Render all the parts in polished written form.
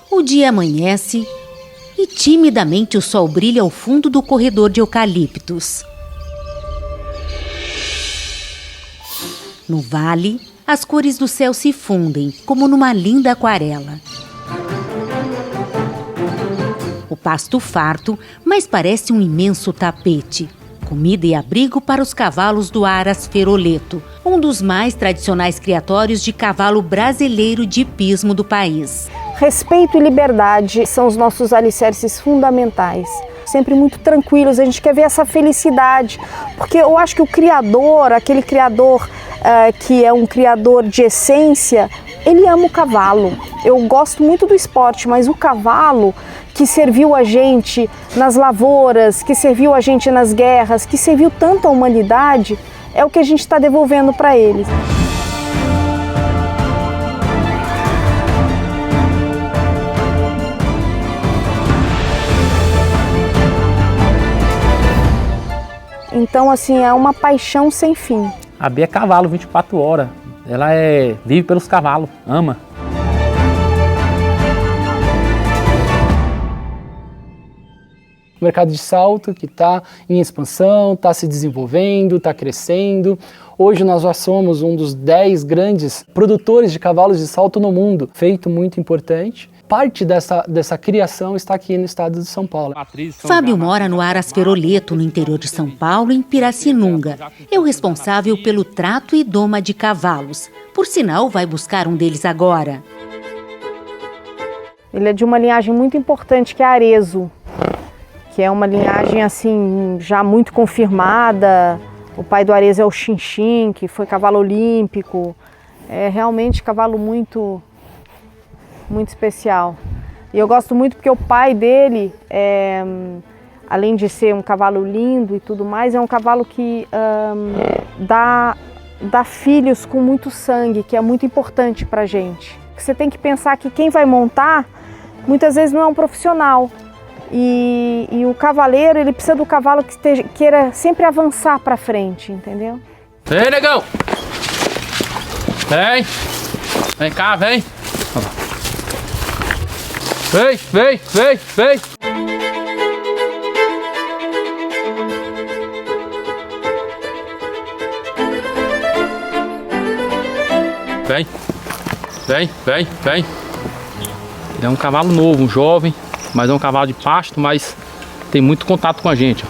O dia amanhece e timidamente o sol brilha ao fundo do corredor de eucaliptos. No vale, as cores do céu se fundem, como numa linda aquarela. O pasto farto, mas parece um imenso tapete. Comida e abrigo para os cavalos do Aras Feroleto, um dos mais tradicionais criatórios de cavalo brasileiro de hipismo do país. Respeito e liberdade são os nossos alicerces fundamentais. Sempre muito tranquilos, a gente quer ver essa felicidade, porque eu acho que o criador, aquele criador que é um criador de essência, ele ama o cavalo. Eu gosto muito do esporte, mas o cavalo que serviu a gente nas lavouras, que serviu a gente nas guerras, que serviu tanto à humanidade, é o que a gente está devolvendo para eles. Então, assim, é uma paixão sem fim. A Bia é cavalo 24 horas. Ela vive pelos cavalos, ama. O mercado de salto que está em expansão, está se desenvolvendo, está crescendo. Hoje nós já somos um dos 10 grandes produtores de cavalos de salto no mundo. Feito muito importante. Parte dessa criação está aqui no estado de São Paulo. Fábio mora no Aras Feroleto, no interior de São Paulo, em Pirassununga. É o responsável pelo trato e doma de cavalos. Por sinal, vai buscar um deles agora. Ele é de uma linhagem muito importante, que é a Arezzo, que é uma linhagem assim já muito confirmada. O pai do Arezzo é o Chinchim, que foi cavalo olímpico. É realmente cavalo muito especial. E eu gosto muito porque o pai dele, além de ser um cavalo lindo e tudo mais, é um cavalo que dá filhos com muito sangue, que é muito importante pra gente. Você tem que pensar que quem vai montar, muitas vezes não é um profissional. E o cavaleiro, ele precisa do cavalo que queira sempre avançar pra frente, entendeu? Vem, negão! Vem cá, vem! Vem! Vem! Ele é um cavalo novo, um jovem, mas é um cavalo de pasto, mas tem muito contato com a gente.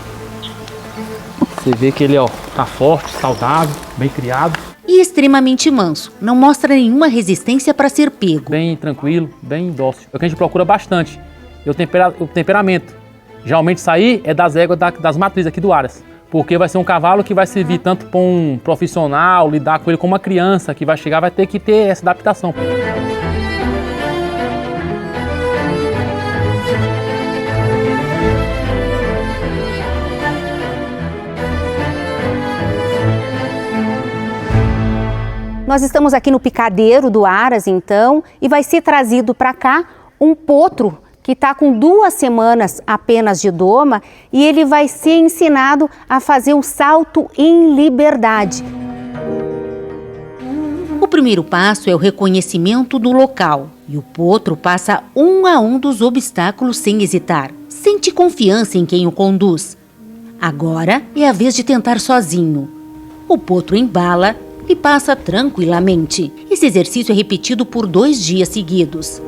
Você vê que ele tá forte, saudável, bem criado. E extremamente manso, não mostra nenhuma resistência para ser pego. Bem tranquilo, bem dócil. É o que a gente procura bastante. E o temperamento. Geralmente isso aí é das éguas das matrizes aqui do Aras. Porque vai ser um cavalo que vai servir tanto para um profissional, lidar com ele como uma criança que vai chegar, vai ter que ter essa adaptação. Nós estamos aqui no picadeiro do Aras, então, e vai ser trazido para cá um potro que está com 2 semanas apenas de doma e ele vai ser ensinado a fazer um salto em liberdade. O primeiro passo é o reconhecimento do local e o potro passa um a um dos obstáculos sem hesitar. Sente confiança em quem o conduz. Agora é a vez de tentar sozinho. O potro embala e passa tranquilamente. Esse exercício é repetido por 2 dias seguidos.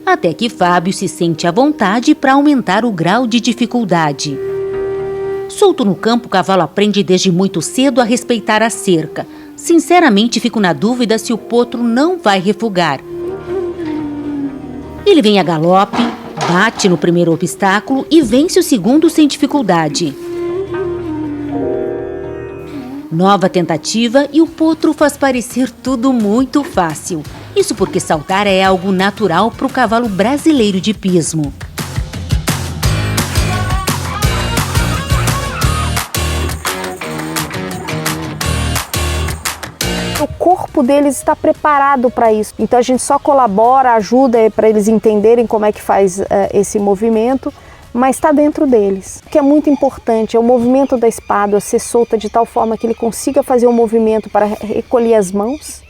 Até que Fábio se sente à vontade para aumentar o grau de dificuldade. Solto no campo, o cavalo aprende desde muito cedo a respeitar a cerca. Sinceramente, fico na dúvida se o potro não vai refugar. Ele vem a galope, bate no primeiro obstáculo e vence o segundo sem dificuldade. Nova tentativa e o potro faz parecer tudo muito fácil. Isso porque saltar é algo natural para o cavalo brasileiro de hipismo. O corpo deles está preparado para isso. Então a gente só colabora, ajuda para eles entenderem como é que faz esse movimento, mas está dentro deles. O que é muito importante é o movimento da espádua ser solta de tal forma que ele consiga fazer um movimento para recolher as mãos.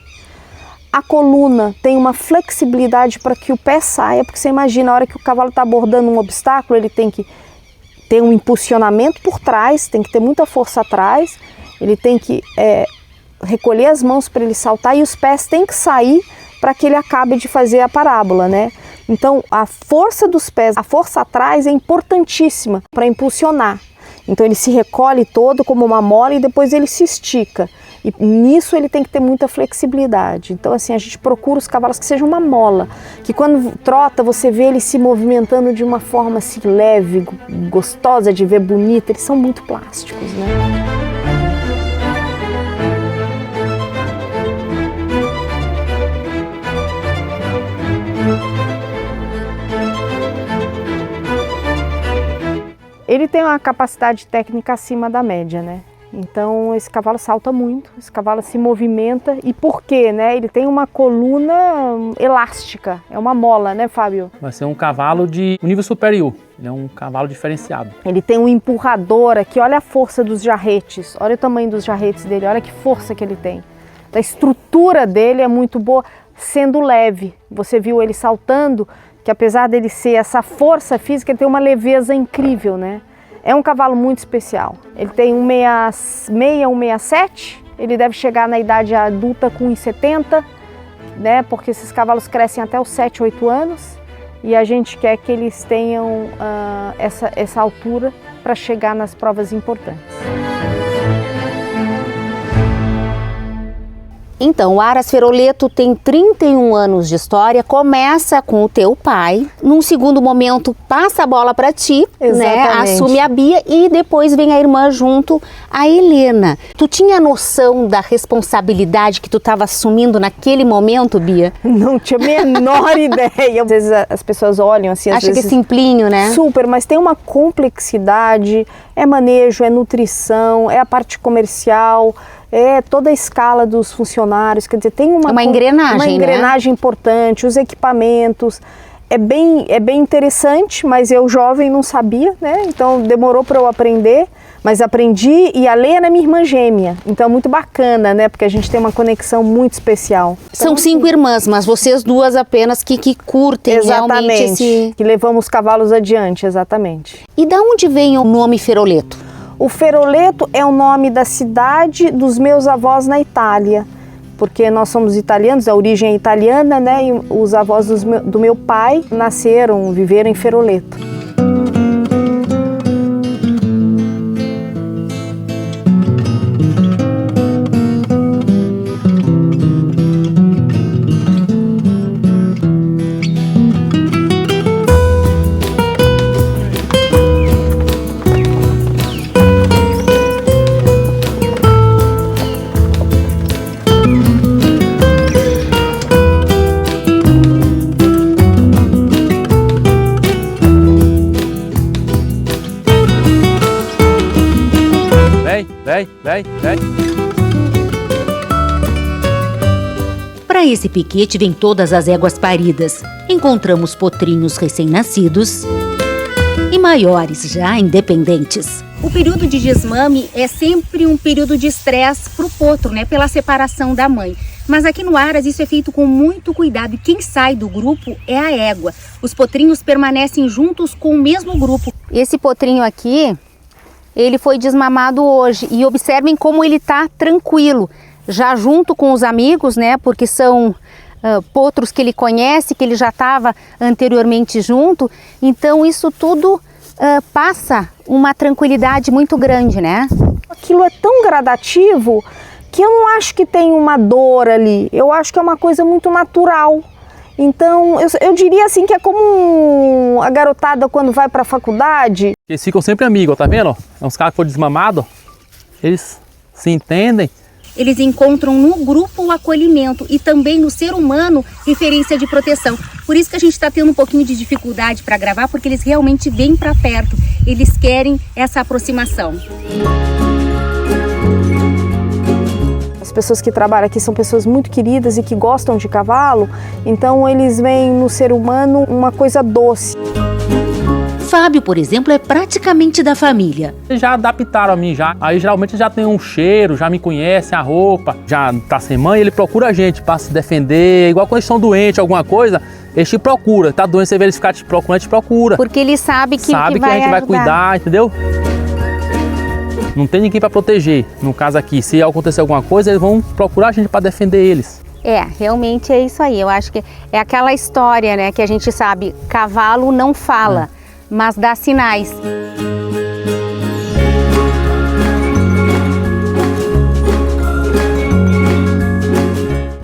A coluna tem uma flexibilidade para que o pé saia, porque você imagina, a hora que o cavalo está abordando um obstáculo, ele tem que ter um impulsionamento por trás, tem que ter muita força atrás, ele tem que recolher as mãos para ele saltar e os pés têm que sair para que ele acabe de fazer a parábola, né? Então, a força dos pés, a força atrás é importantíssima para impulsionar. Então, ele se recolhe todo como uma mola e depois ele se estica. E nisso ele tem que ter muita flexibilidade. Então, assim, a gente procura os cavalos que sejam uma mola, que quando trota você vê ele se movimentando de uma forma assim leve, gostosa de ver, bonita. Eles são muito plásticos, né? Ele tem uma capacidade técnica acima da média, né? Então esse cavalo salta muito, esse cavalo se movimenta. E por quê, né? Ele tem uma coluna elástica, é uma mola, né, Fábio? Vai ser um cavalo de nível superior, ele é um cavalo diferenciado. Ele tem um empurrador aqui, olha a força dos jarretes, olha o tamanho dos jarretes dele, olha que força que ele tem. A estrutura dele é muito boa, sendo leve. Você viu ele saltando, que apesar dele ser essa força física, ele tem uma leveza incrível, né? É um cavalo muito especial. Ele tem 1,67, ele deve chegar na idade adulta com 1,70, né? Porque esses cavalos crescem até os 7, 8 anos e a gente quer que eles tenham essa altura para chegar nas provas importantes. Então, o Aras Feroleto tem 31 anos de história, começa com o teu pai, num segundo momento passa a bola para ti, né? Assume a Bia e depois vem a irmã junto, a Helena. Tu tinha noção da responsabilidade que tu estava assumindo naquele momento, Bia? Não tinha a menor ideia. Às vezes as pessoas olham assim, acha que é simplinho, né? Super, mas tem uma complexidade, é manejo, é nutrição, é a parte comercial, é toda a escala dos funcionários, quer dizer, tem uma engrenagem, né? Importante, os equipamentos, é bem interessante, mas eu jovem não sabia, né? Então demorou para eu aprender, mas aprendi e a Lena é minha irmã gêmea, então é muito bacana, né? Porque a gente tem uma conexão muito especial. São 5 irmãs, mas vocês duas apenas que curtem realmente esse... que levamos os cavalos adiante, exatamente. E da onde vem o nome Feroleto? O Feroleto é o nome da cidade dos meus avós na Itália, porque nós somos italianos, a origem é italiana, né? E os avós do meu pai viveram em Feroleto. Vem. Para esse piquete vem todas as éguas paridas. Encontramos potrinhos recém-nascidos e maiores, já independentes. O período de desmame é sempre um período de estresse para o potro, né? Pela separação da mãe. Mas aqui no Aras isso é feito com muito cuidado e quem sai do grupo é a égua. Os potrinhos permanecem juntos com o mesmo grupo. Esse potrinho aqui, ele foi desmamado hoje e observem como ele está tranquilo, já junto com os amigos, né? Porque são potros que ele conhece, que ele já estava anteriormente junto. Então isso tudo passa uma tranquilidade muito grande, né? Aquilo é tão gradativo que eu não acho que tem uma dor ali. Eu acho que é uma coisa muito natural. Então, eu diria assim que é como a garotada quando vai para a faculdade. Eles ficam sempre amigos, tá vendo? É uns caras que foram desmamados, eles se entendem. Eles encontram no grupo o acolhimento e também no ser humano referência de proteção. Por isso que a gente está tendo um pouquinho de dificuldade para gravar, porque eles realmente vêm para perto, eles querem essa aproximação. As pessoas que trabalham aqui são pessoas muito queridas e que gostam de cavalo, então eles veem no ser humano uma coisa doce. Fábio, por exemplo, é praticamente da família. Eles já adaptaram a mim já. Aí geralmente já tem um cheiro, já me conhece, a roupa, já tá sem mãe, ele procura a gente para se defender. Igual quando eles estão doentes, alguma coisa, eles te procuram. Tá doente, você vê eles ficar te procurando, te procura. Porque ele sabe que a gente vai cuidar, entendeu? Não tem ninguém para proteger. No caso aqui, se acontecer alguma coisa, eles vão procurar a gente para defender eles. É, realmente é isso aí. Eu acho que é aquela história, né, que a gente sabe, cavalo não fala, mas dá sinais.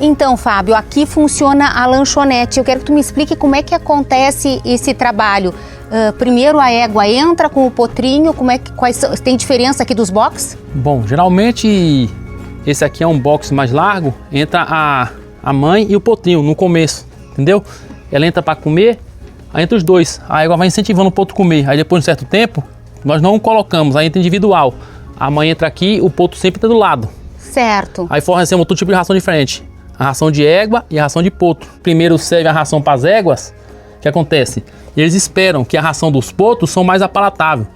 Então, Fábio, aqui funciona a lanchonete. Eu quero que tu me explique como é que acontece esse trabalho. Primeiro a égua entra com o potrinho, tem diferença aqui dos boxes? Bom, geralmente esse aqui é um box mais largo, entra a mãe e o potrinho no começo, entendeu? Ela entra para comer, aí entra os dois, a égua vai incentivando o potro a comer, aí depois de um certo tempo, nós não colocamos, aí entra individual. A mãe entra aqui, o potro sempre está do lado. Certo. Aí fornecemos outro tipo de ração diferente, a ração de égua e a ração de potro. Primeiro serve a ração para as éguas, o que acontece? Eles esperam que a ração dos potros são mais apalatável.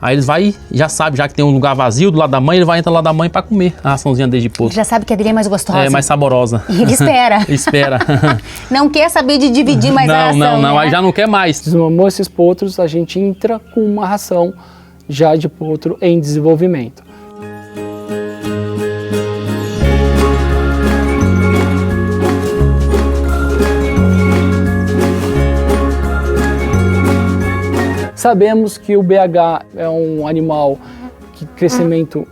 Aí eles já sabe, já que tem um lugar vazio do lado da mãe, ele vai entrar lá da mãe para comer a raçãozinha dele de potro. Já sabe que a dele é mais gostosa. É, mais saborosa. E ele espera. Espera. Não quer saber de dividir mais a ração, Não, né? aí já não quer mais. Desmamou esses potros, a gente entra com uma ração já de potro em desenvolvimento. Sabemos que o BH é um animal de crescimento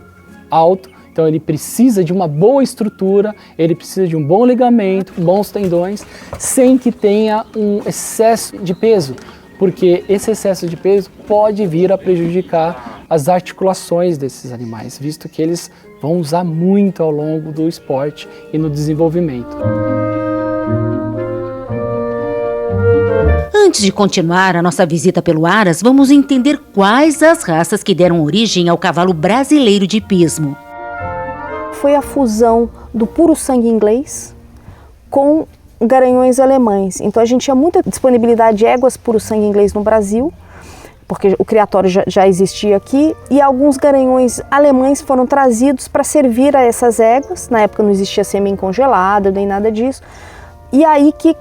alto, então ele precisa de uma boa estrutura, ele precisa de um bom ligamento, bons tendões, sem que tenha um excesso de peso, porque esse excesso de peso pode vir a prejudicar as articulações desses animais, visto que eles vão usar muito ao longo do esporte e no desenvolvimento. Antes de continuar a nossa visita pelo Aras, vamos entender quais as raças que deram origem ao cavalo brasileiro de hipismo. Foi a fusão do puro sangue inglês com garanhões alemães. Então a gente tinha muita disponibilidade de éguas puro sangue inglês no Brasil, porque o criatório já existia aqui, e alguns garanhões alemães foram trazidos para servir a essas éguas. Na época não existia sêmen congelado, nem nada disso. E aí que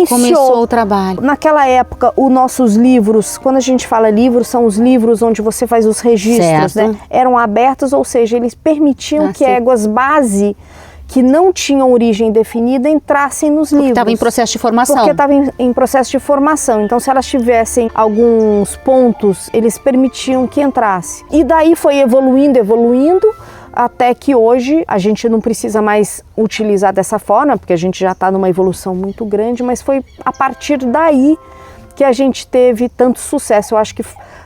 começou o trabalho. Naquela época, os nossos livros, quando a gente fala livros, são os livros onde você faz os registros, né? Eram abertos, ou seja, eles permitiam que éguas base, que não tinham origem definida, entrassem nos livros. Porque estava em processo de formação. Porque estava em processo de formação. Então, se elas tivessem alguns pontos, eles permitiam que entrasse. E daí foi evoluindo, até que hoje a gente não precisa mais utilizar dessa forma, porque a gente já está numa evolução muito grande, mas foi a partir daí que a gente teve tanto sucesso. Eu acho que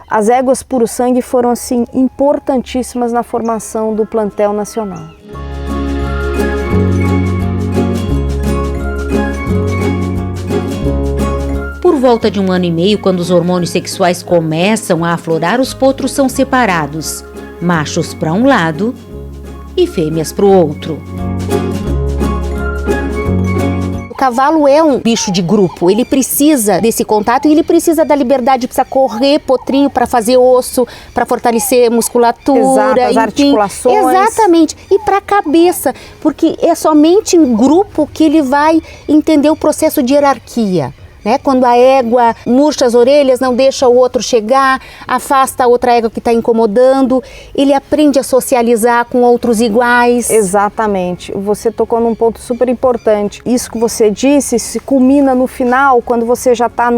as éguas puro sangue foram assim importantíssimas na formação do plantel nacional. Por volta de 1 ano e meio, quando os hormônios sexuais começam a aflorar, os potros são separados, machos para um lado e fêmeas para o outro. O cavalo é um bicho de grupo, ele precisa desse contato e ele precisa da liberdade, precisa correr, potrinho, para fazer osso, para fortalecer musculatura. Exato, as articulações. Exatamente, e para a cabeça, porque é somente em grupo que ele vai entender o processo de hierarquia. Quando a égua murcha as orelhas, não deixa o outro chegar, afasta a outra égua que está incomodando, ele aprende a socializar com outros iguais. Exatamente, você tocou num ponto super importante. Isso que você disse se culmina no final, quando você já está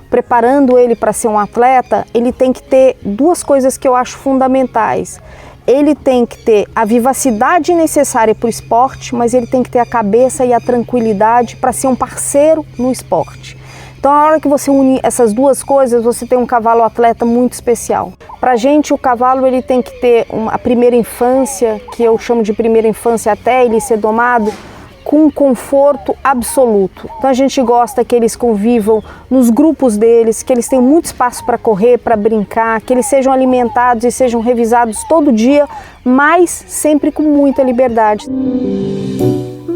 preparando ele para ser um atleta, ele tem que ter duas coisas que eu acho fundamentais. Ele tem que ter a vivacidade necessária para o esporte, mas ele tem que ter a cabeça e a tranquilidade para ser um parceiro no esporte. Então, a hora que você une essas duas coisas, você tem um cavalo atleta muito especial. Para a gente, o cavalo ele tem que ter a primeira infância, que eu chamo de primeira infância até ele ser domado, com um conforto absoluto. Então, a gente gosta que eles convivam nos grupos deles, que eles tenham muito espaço para correr, para brincar, que eles sejam alimentados e sejam revisados todo dia, mas sempre com muita liberdade.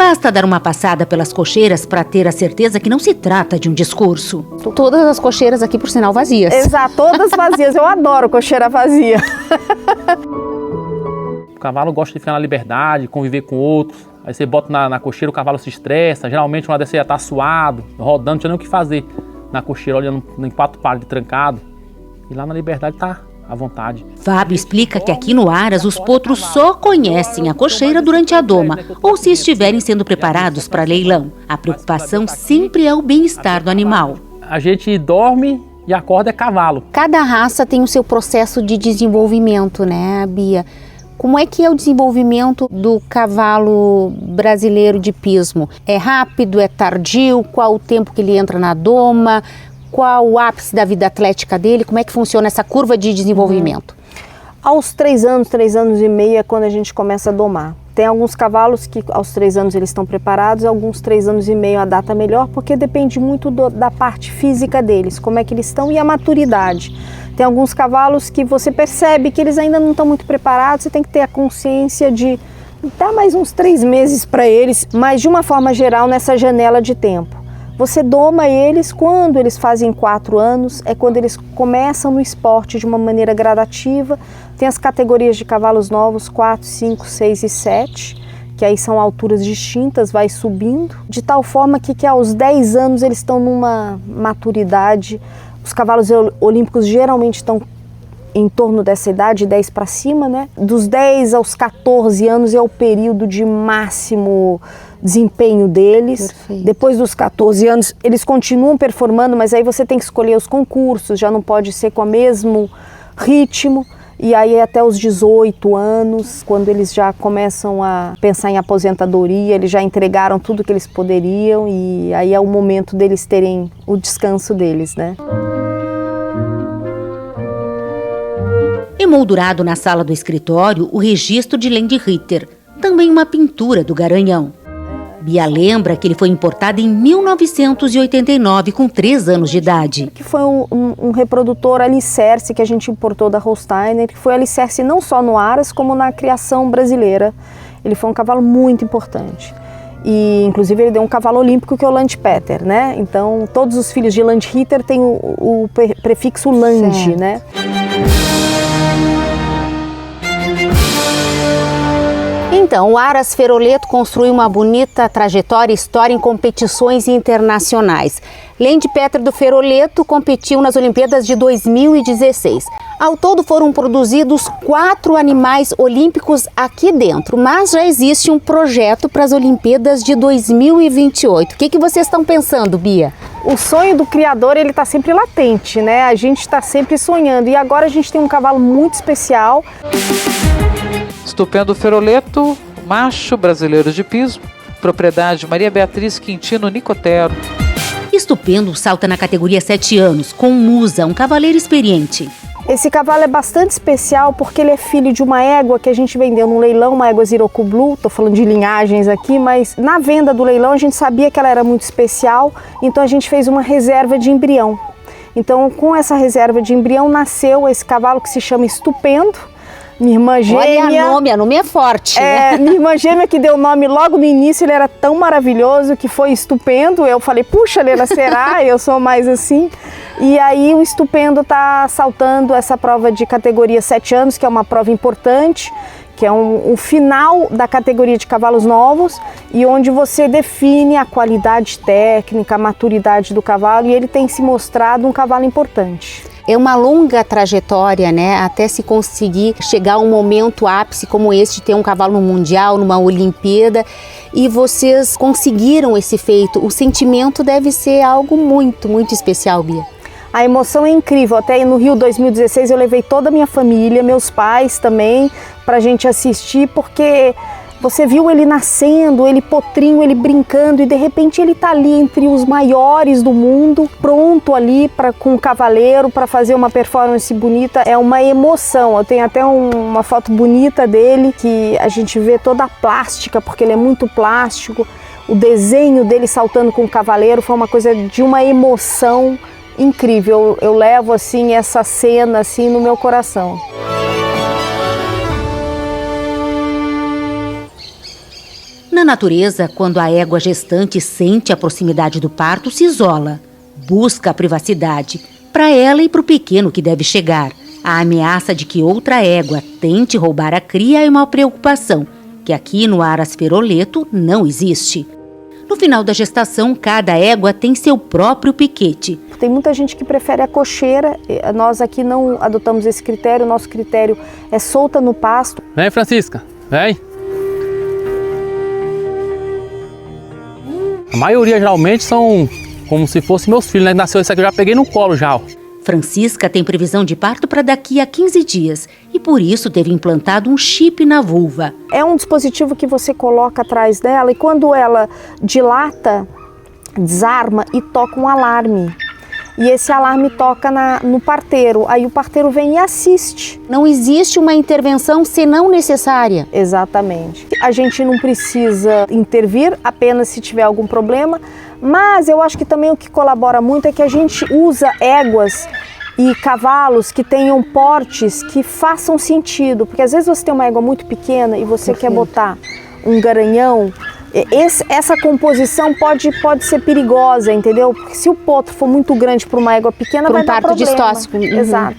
Basta dar uma passada pelas cocheiras para ter a certeza que não se trata de um discurso. Todas as cocheiras aqui, por sinal, vazias. Exato, todas vazias. Eu adoro cocheira vazia. O cavalo gosta de ficar na liberdade, conviver com outros. Aí você bota na cocheira, o cavalo se estressa. Geralmente uma dessa já tá suado, rodando, não tinha nem o que fazer. Na cocheira, olhando em 4 pares trancado. E lá na liberdade tá à vontade. Fábio explica que aqui no Aras os potros só conhecem a cocheira durante a doma ou se estiverem sendo preparados para leilão. A preocupação sempre é o bem-estar do animal. A gente dorme e acorda é cavalo. Cada raça tem o seu processo de desenvolvimento, né, Bia? Como é que é o desenvolvimento do cavalo brasileiro de pismo? É rápido, é tardio? Qual o tempo que ele entra na doma? Qual o ápice da vida atlética dele? Como é que funciona essa curva de desenvolvimento? Aos 3 anos, 3 anos e meio é quando a gente começa a domar. Tem alguns cavalos que aos 3 anos eles estão preparados, alguns 3 anos e meio a data melhor, porque depende muito da parte física deles, como é que eles estão e a maturidade. Tem alguns cavalos que você percebe que eles ainda não estão muito preparados, você tem que ter a consciência de dar mais uns 3 meses para eles, mas de uma forma geral nessa janela de tempo. Você doma eles quando eles fazem 4 anos, é quando eles começam no esporte de uma maneira gradativa. Tem as categorias de cavalos novos, 4, 5, 6 e 7, que aí são alturas distintas, vai subindo, de tal forma que aos 10 anos eles estão numa maturidade. Os cavalos olímpicos geralmente estão em torno dessa idade, 10 para cima, né? Dos 10 aos 14 anos é o período de máximo desempenho deles. Perfeito. Depois dos 14 anos, eles continuam performando, mas aí você tem que escolher os concursos, já não pode ser com o mesmo ritmo. E aí até os 18 anos, quando eles já começam a pensar em aposentadoria, eles já entregaram tudo que eles poderiam e aí é o momento deles terem o descanso deles, né? Emoldurado na sala do escritório, o registro de Land Ritter, também uma pintura do Garanhão. Bia lembra que ele foi importado em 1989, com 3 anos de idade. Que foi um reprodutor alicerce que a gente importou da Holsteiner, que foi alicerce não só no Aras, como na criação brasileira. Ele foi um cavalo muito importante. E, inclusive, ele deu um cavalo olímpico que é o Landpeter, né? Então, todos os filhos de Land Ritter têm o prefixo Land, certo, né? Então, o Aras Feroleto construiu uma bonita trajetória e história em competições internacionais. Landpeter do Feroleto competiu nas Olimpíadas de 2016. Ao todo foram produzidos 4 animais olímpicos aqui dentro, mas já existe um projeto para as Olimpíadas de 2028. O que vocês estão pensando, Bia? O sonho do criador, ele está sempre latente, né? A gente está sempre sonhando e agora a gente tem um cavalo muito especial. Estupendo Feroleto, macho brasileiro de pismo, propriedade Maria Beatriz Quintino Nicotero. Estupendo salta na categoria 7 anos, com Musa, um cavaleiro experiente. Esse cavalo é bastante especial porque ele é filho de uma égua que a gente vendeu num leilão, uma égua Ziroku Blue, tô falando de linhagens aqui, mas na venda do leilão a gente sabia que ela era muito especial, então a gente fez uma reserva de embrião. Então com essa reserva de embrião nasceu esse cavalo que se chama Estupendo. Minha irmã gêmea... Olha, nome é forte. É, minha irmã gêmea que deu o nome logo no início, ele era tão maravilhoso que foi Estupendo. Eu falei, puxa, Helena, será? Eu sou mais assim. E aí o Estupendo está saltando essa prova de categoria 7 anos, que é uma prova importante, que é um final da categoria de cavalos novos e onde você define a qualidade técnica, a maturidade do cavalo, e ele tem se mostrado um cavalo importante. É uma longa trajetória, né, até se conseguir chegar a um momento ápice como esse de ter um cavalo no Mundial, numa Olimpíada, e vocês conseguiram esse feito. O sentimento deve ser algo muito, muito especial, Bia. A emoção é incrível. Até no Rio 2016 eu levei toda a minha família, meus pais também, pra gente assistir, porque você viu ele nascendo, ele potrinho, ele brincando e de repente ele tá ali entre os maiores do mundo, pronto ali com o cavaleiro para fazer uma performance bonita. É uma emoção. Eu tenho até uma foto bonita dele que a gente vê toda a plástica, porque ele é muito plástico. O desenho dele saltando com o cavaleiro foi uma coisa de uma emoção incrível. Eu levo assim essa cena assim no meu coração. Na Na natureza, quando a égua gestante sente a proximidade do parto, se isola. Busca a privacidade, para ela e para o pequeno que deve chegar. A ameaça de que outra égua tente roubar a cria é uma preocupação, que aqui no Aras Feroleto não existe. No final da gestação, cada égua tem seu próprio piquete. Tem muita gente que prefere a cocheira, nós aqui não adotamos esse critério, o nosso critério é solta no pasto. Vem, Francisca, vem. A maioria geralmente são como se fossem meus filhos, né? Nasceu esse aqui, eu já peguei no colo já. Francisca tem previsão de parto para daqui a 15 dias e por isso teve implantado um chip na vulva. É um dispositivo que você coloca atrás dela e quando ela dilata, desarma e toca um alarme. E esse alarme toca no parteiro, aí o parteiro vem e assiste. Não existe uma intervenção senão necessária. Exatamente. A gente não precisa intervir apenas se tiver algum problema, mas eu acho que também o que colabora muito é que a gente usa éguas e cavalos que tenham portes que façam sentido, porque às vezes você tem uma égua muito pequena e você quer botar um garanhão. Essa composição pode ser perigosa, entendeu? Porque se o potro for muito grande para uma égua pequena, vai dar problema. Para um parto distóxico. Exato.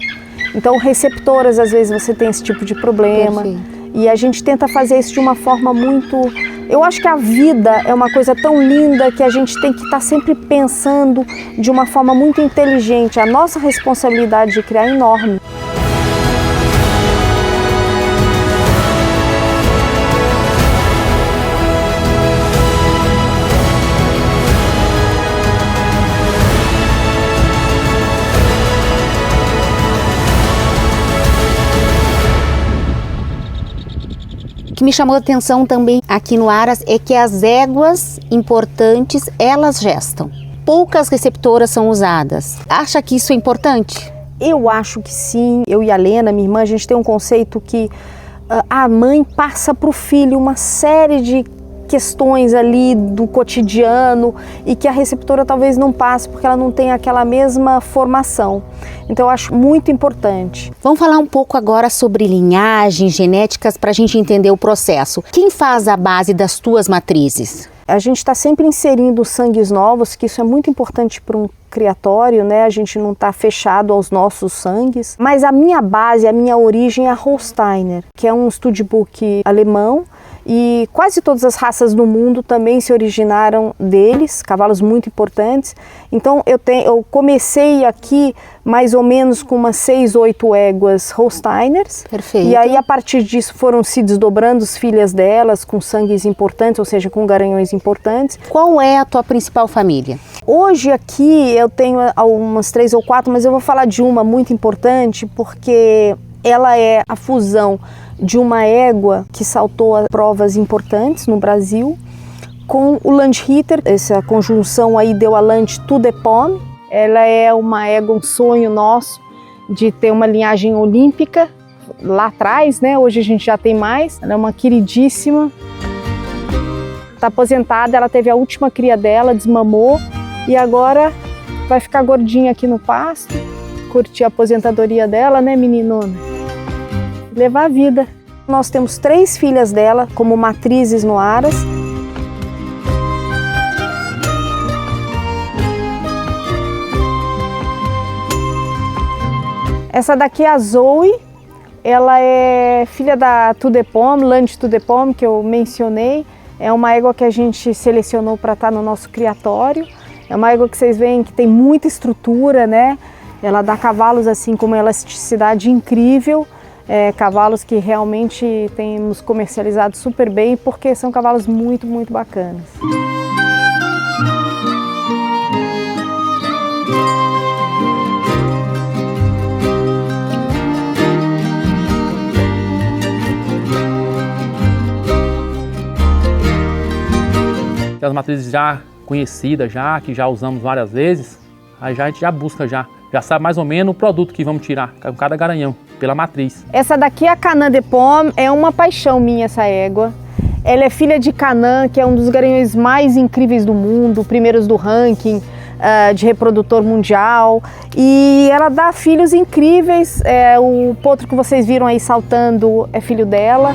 Então, receptoras, às vezes você tem esse tipo de problema. Perfeito. E a gente tenta fazer isso de uma forma muito... Eu acho que a vida é uma coisa tão linda que a gente tem que estar sempre pensando de uma forma muito inteligente. A nossa responsabilidade de criar é enorme. O que me chamou a atenção também aqui no Aras é que as éguas importantes, elas gestam. Poucas receptoras são usadas. Acha que isso é importante? Eu acho que sim. Eu e a Lena, minha irmã, a gente tem um conceito que a mãe passa para o filho uma série de questões ali do cotidiano e que a receptora talvez não passe porque ela não tem aquela mesma formação. Então eu acho muito importante. Vamos falar um pouco agora sobre linhagem, genéticas, para a gente entender o processo. Quem faz a base das tuas matrizes? A gente está sempre inserindo sangues novos, que isso é muito importante para um criatório, né? A gente não está fechado aos nossos sangues. Mas a minha base, a minha origem é a Holsteiner, que é um studbook alemão. E quase todas as raças do mundo também se originaram deles, cavalos muito importantes. Então eu comecei aqui mais ou menos com umas 6, 8 éguas Holsteiners. Perfeito. E aí a partir disso foram se desdobrando as filhas delas com sangues importantes, ou seja, com garanhões importantes. Qual é a tua principal família? Hoje aqui eu tenho umas 3 ou 4, mas eu vou falar de uma muito importante porque ela é a fusão de uma égua que saltou a provas importantes no Brasil com o Landhitter. Essa conjunção aí deu a Land to the Pomme. Ela é uma égua, um sonho nosso de ter uma linhagem olímpica lá atrás, né? Hoje a gente já tem mais. Ela é uma queridíssima. Está aposentada, ela teve a última cria dela, desmamou e agora vai ficar gordinha aqui no pasto, curtir a aposentadoria dela, né, meninona? Levar a vida. Nós temos 3 filhas dela como matrizes no Aras. Essa daqui é a Zoe, ela é filha da To the Pomme, Land to the Pomme, que eu mencionei. É uma égua que a gente selecionou para estar no nosso criatório. É uma égua que vocês veem que tem muita estrutura, né? Ela dá cavalos assim com uma elasticidade incrível. Cavalos que realmente temos comercializado super bem, porque são cavalos muito, muito bacanas. As matrizes já conhecidas, que já usamos várias vezes, aí a gente já busca, já sabe mais ou menos o produto que vamos tirar com cada garanhão, pela matriz. Essa daqui é a Canã de Pomme, é uma paixão minha essa égua. Ela é filha de Canã, que é um dos garanhões mais incríveis do mundo, primeiros do ranking de reprodutor mundial. E ela dá filhos incríveis, o potro que vocês viram aí saltando é filho dela.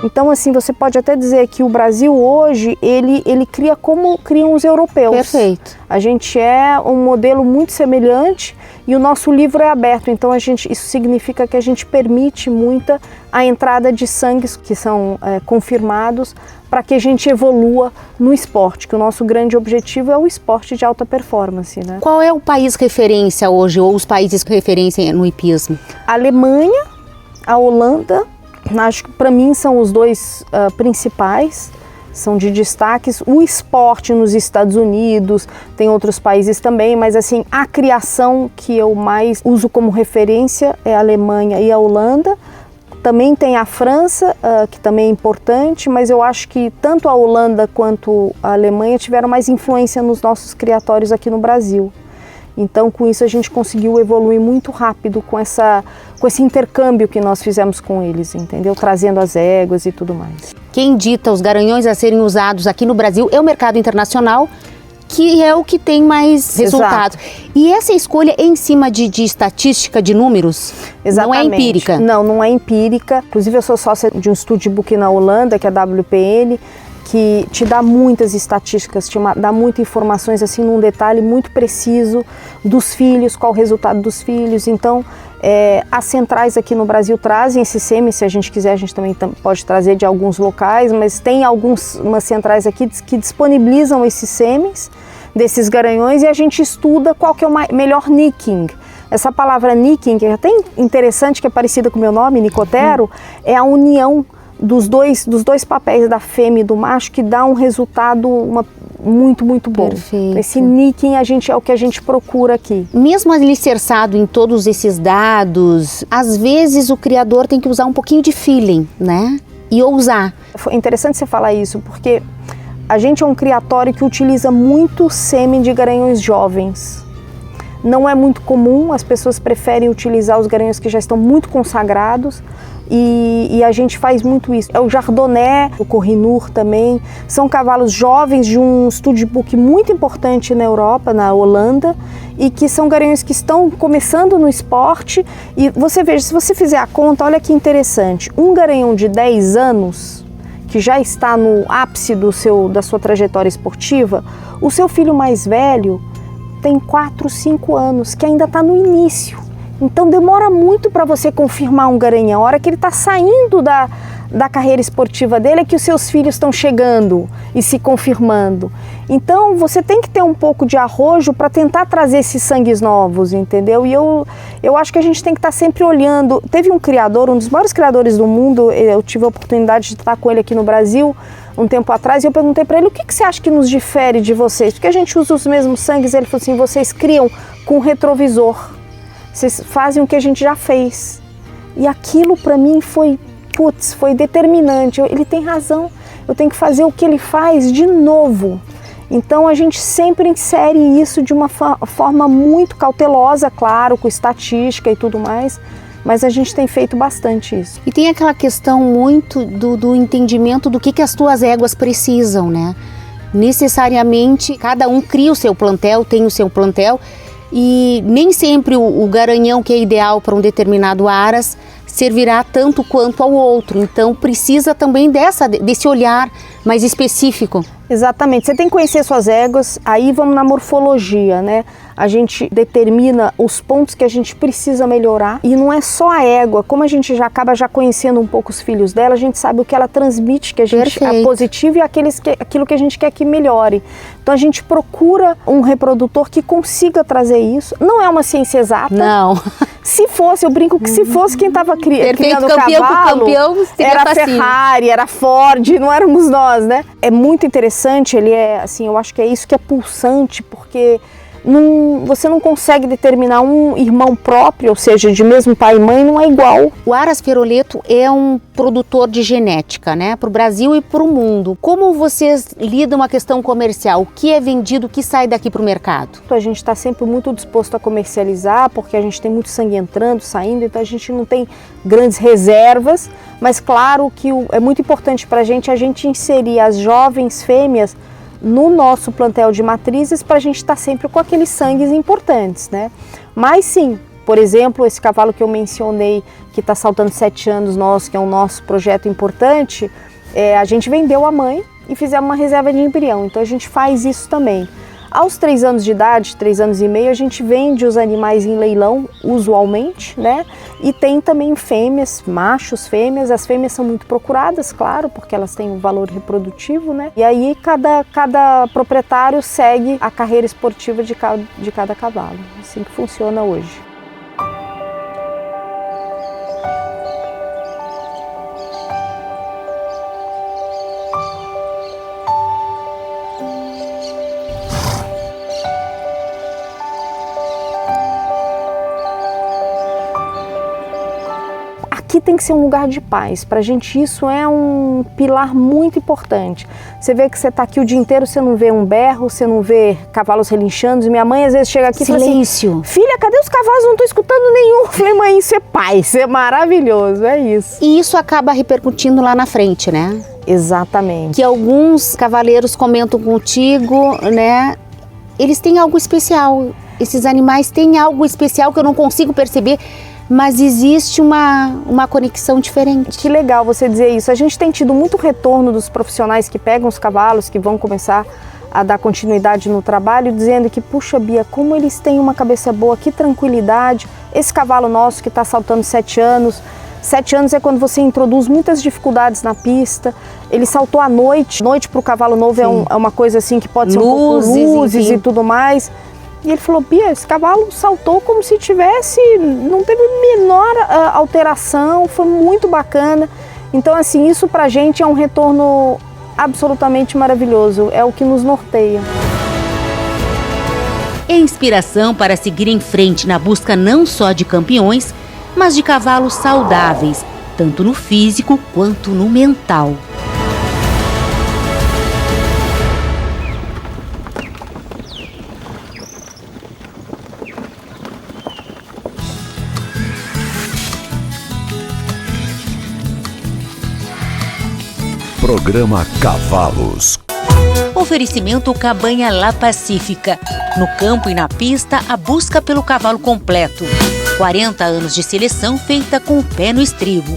Então, assim, você pode até dizer que o Brasil hoje, ele cria como criam os europeus. Perfeito. A gente é um modelo muito semelhante e o nosso livro é aberto, então isso significa que a gente permite muita a entrada de sangues que são confirmados para que a gente evolua no esporte, que o nosso grande objetivo é o esporte de alta performance, né? Qual é o país referência hoje, ou os países referência no hipismo? A Alemanha, a Holanda, acho que para mim são os dois principais, são de destaques. O esporte nos Estados Unidos, tem outros países também, mas assim, a criação que eu mais uso como referência é a Alemanha e a Holanda. Também tem a França, que também é importante, mas eu acho que tanto a Holanda quanto a Alemanha tiveram mais influência nos nossos criatórios aqui no Brasil. Então, com isso, a gente conseguiu evoluir muito rápido com esse intercâmbio que nós fizemos com eles, entendeu? Trazendo as éguas e tudo mais. Quem dita os garanhões a serem usados aqui no Brasil é o mercado internacional, que é o que tem mais resultados. E essa escolha é em cima de estatística, de números? Exatamente. Não é empírica? Não é empírica. Inclusive, eu sou sócia de um studbook na Holanda, que é a WPN, que te dá muitas estatísticas, dá muitas informações assim num detalhe muito preciso dos filhos, qual o resultado dos filhos. Então, as centrais aqui no Brasil trazem esse sêmen, se a gente quiser, a gente também pode trazer de alguns locais, mas tem umas centrais aqui que disponibilizam esses sêmens desses garanhões e a gente estuda qual que é o melhor nicking. Essa palavra nicking, que é até interessante, que é parecida com o meu nome, nicotero, é a união dos dois papéis da fêmea e do macho que dá um resultado muito, muito bom. Perfeito. Esse nicking é o que a gente procura aqui. Mesmo alicerçado em todos esses dados, às vezes o criador tem que usar um pouquinho de feeling, né? E ousar. É interessante você falar isso, porque a gente é um criatório que utiliza muito sêmen de garanhões jovens. Não é muito comum, as pessoas preferem utilizar os garanhões que já estão muito consagrados. E a gente faz muito isso. É o Chardonnay, o Kohinoor também. São cavalos jovens de um studbook muito importante na Europa, na Holanda, e que são garanhões que estão começando no esporte. E você veja, se você fizer a conta, olha que interessante. Um garanhão de 10 anos, que já está no ápice da sua trajetória esportiva, o seu filho mais velho tem 4, 5 anos, que ainda está no início. Então demora muito para você confirmar um garanhão. A hora que ele está saindo da carreira esportiva dele é que os seus filhos estão chegando e se confirmando. Então você tem que ter um pouco de arrojo para tentar trazer esses sangues novos, entendeu? E eu acho que a gente tem que estar sempre olhando. Teve um criador, um dos maiores criadores do mundo, eu tive a oportunidade de estar com ele aqui no Brasil um tempo atrás, e eu perguntei para ele, o que você acha que nos difere de vocês? Porque a gente usa os mesmos sangues. Ele falou assim, vocês criam com retrovisor. Vocês fazem o que a gente já fez. E aquilo para mim foi determinante. Ele tem razão, eu tenho que fazer o que ele faz de novo. Então a gente sempre insere isso de uma forma muito cautelosa, claro, com estatística e tudo mais, mas a gente tem feito bastante isso. E tem aquela questão muito do entendimento do que as tuas éguas precisam, né? Necessariamente, cada um cria o seu plantel, tem o seu plantel, e nem sempre o garanhão que é ideal para um determinado aras servirá tanto quanto ao outro. Então precisa também desse olhar mais específico. Exatamente, você tem que conhecer suas éguas, aí vamos na morfologia, né? A gente determina os pontos que a gente precisa melhorar e não é só a égua, como a gente já acaba conhecendo um pouco os filhos dela, a gente sabe o que ela transmite, que a gente é positivo e aquilo que a gente quer que melhore. Então a gente procura um reprodutor que consiga trazer isso. Não é uma ciência exata. Não. Se fosse, eu brinco que se fosse quem estava criando o cavalo, era a Ferrari, era a Ford, não éramos nós, né? É muito interessante, ele é assim, eu acho que é isso que é pulsante, porque você não consegue determinar um irmão próprio, ou seja, de mesmo pai e mãe, não é igual. O Aras Feroleto é um produtor de genética, né, para o Brasil e para o mundo. Como vocês lidam a questão comercial? O que é vendido, o que sai daqui para o mercado? A gente está sempre muito disposto a comercializar, porque a gente tem muito sangue entrando, saindo, então a gente não tem grandes reservas, mas claro que é muito importante para a gente inserir as jovens fêmeas no nosso plantel de matrizes para a gente estar sempre com aqueles sangues importantes, né? Mas sim, Por exemplo, esse cavalo que eu mencionei, que está saltando 7 anos nosso, que é um nosso projeto importante, a gente vendeu a mãe e fizemos uma reserva de embrião, então a gente faz isso também. Aos 3 anos de idade, 3 anos e meio, a gente vende os animais em leilão, usualmente, né? E tem também fêmeas, machos, fêmeas. As fêmeas são muito procuradas, claro, porque elas têm um valor reprodutivo, né? E aí cada proprietário segue a carreira esportiva de cada cavalo. Assim que funciona hoje. Aqui tem que ser um lugar de paz. Pra gente isso é um pilar muito importante. Você vê que você tá aqui o dia inteiro, você não vê um berro, você não vê cavalos relinchando. Minha mãe às vezes chega aqui e fala assim, filha, cadê os cavalos? Não tô escutando nenhum. Eu falei, mãe, isso é paz, isso é maravilhoso, é isso. E isso acaba repercutindo lá na frente, né? Exatamente. Que alguns cavaleiros comentam contigo, né? Eles têm algo especial. Esses animais têm algo especial que eu não consigo perceber, mas existe uma conexão diferente. Que legal você dizer isso. A gente tem tido muito retorno dos profissionais que pegam os cavalos, que vão começar a dar continuidade no trabalho, dizendo que, puxa, Bia, como eles têm uma cabeça boa, que tranquilidade. Esse cavalo nosso que está saltando 7 anos, 7 anos é quando você introduz muitas dificuldades na pista. Ele saltou à noite. Noite para o cavalo novo é uma coisa assim que pode ser luzes e tudo mais. E ele falou, Bia, esse cavalo saltou como se tivesse, não teve a menor alteração, foi muito bacana. Então, assim, isso pra gente é um retorno absolutamente maravilhoso, é o que nos norteia. É inspiração para seguir em frente na busca não só de campeões, mas de cavalos saudáveis, tanto no físico quanto no mental. Programa Cavalos. Oferecimento Cabanha La Pacífica. No campo e na pista, a busca pelo cavalo completo. 40 anos de seleção feita com o pé no estribo.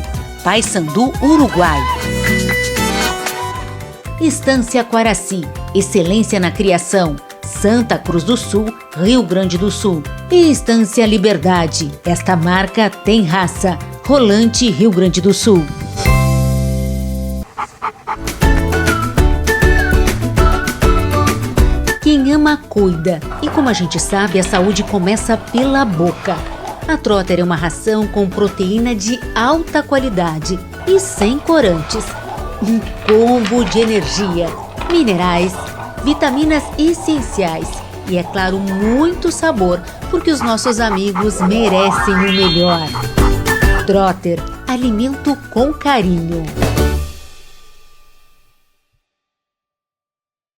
Paysandu, Uruguai. Estância Quaraci. Excelência na criação. Santa Cruz do Sul, Rio Grande do Sul. E Estância Liberdade. Esta marca tem raça. Rolante, Rio Grande do Sul. Quem ama, cuida. E como a gente sabe, a saúde começa pela boca. A Trotter é uma ração com proteína de alta qualidade e sem corantes. Um combo de energia, minerais, vitaminas essenciais e, é claro, muito sabor, porque os nossos amigos merecem o melhor. Trotter, alimento com carinho.